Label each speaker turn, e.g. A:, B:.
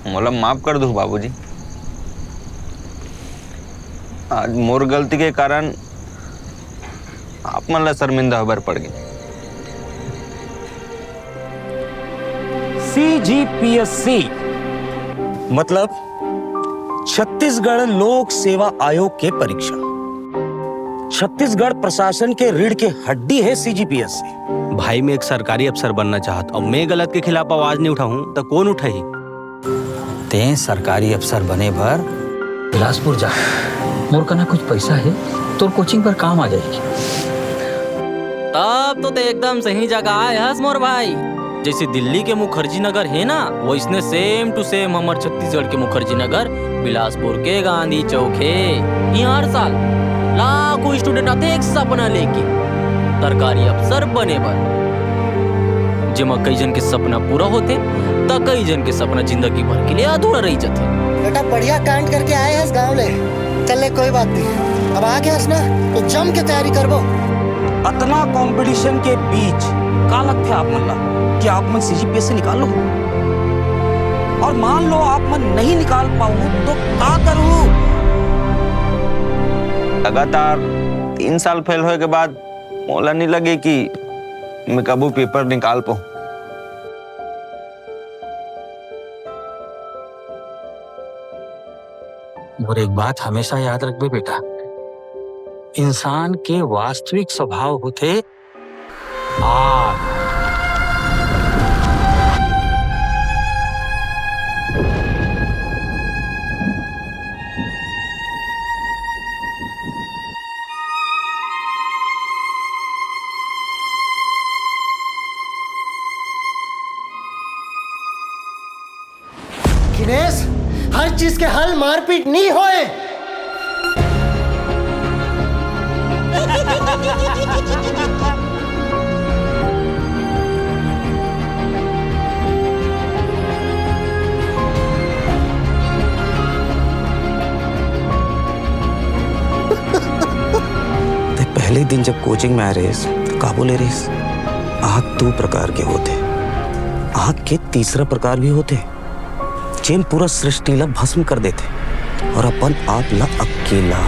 A: मोला माफ कर दो बाबूजी। आज मोर गलती के कारण आप मन ला शर्मिंदा होबर पड़ गई।
B: CGPSC मतलब छत्तीसगढ़ लोक सेवा आयोग के परीक्षा। छत्तीसगढ़ प्रशासन के रीढ़ के हड्डी है CGPSC।
C: भाई मैं एक सरकारी अफसर बनना चाहता और मैं गलत के खिलाफ आवाज नहीं उठाऊं तो कौन उठाई?
D: ते सरकारी अफसर बने भर बिलासपुर जा, मोर कना कुछ पैसा है तो कोचिंग पर काम आ जाएगी।
E: तब तो एकदम सही जगह आए हस मोर भाई। जैसे दिल्ली के मुखर्जी नगर है ना, वो इसने सेम टू सेम हमारे छत्तीसगढ़ के मुखर्जी नगर बिलासपुर के गांधी चौक है। यहाँ हर साल लाखों स्टूडेंट आते एक सपना लेके सरकारी अफसर बने बर। जेमा कई जन के सपना पूरा होते तो कई जन के सपना जिंदगी भर के लिए अधूरा रह जाते।
F: बेटा बढ़िया कांड करके आए हस गाँव ले। चल ले कोई बात नहीं, अब आ गया हस ना तो जम के तैयारी करबो।
B: अतना कंपटीशन के बीच का लगता है आप मन ला कि आप मन CGPSC निकाल लो, और मान लो आप मन नहीं निकाल पाऊं तो क्या करूं?
A: लगातार 3 साल फेल होए के बाद मोला नहीं लगे कि मैं कबू पेपर निकाल पाऊं।
D: और एक बात हमेशा याद रखबे बेटा, इंसान के वास्तविक स्वभाव होते आग।
F: दिनेश, हर चीज के हल मारपीट नहीं होए।
B: पहले दिन जब कोचिंग में आ रहे तो का बोले रेस, आग 2 प्रकार के होते, आग के तीसरा प्रकार भी होते जेन पूरा सृष्टि ला भस्म कर देते और अपन आप ला अकेला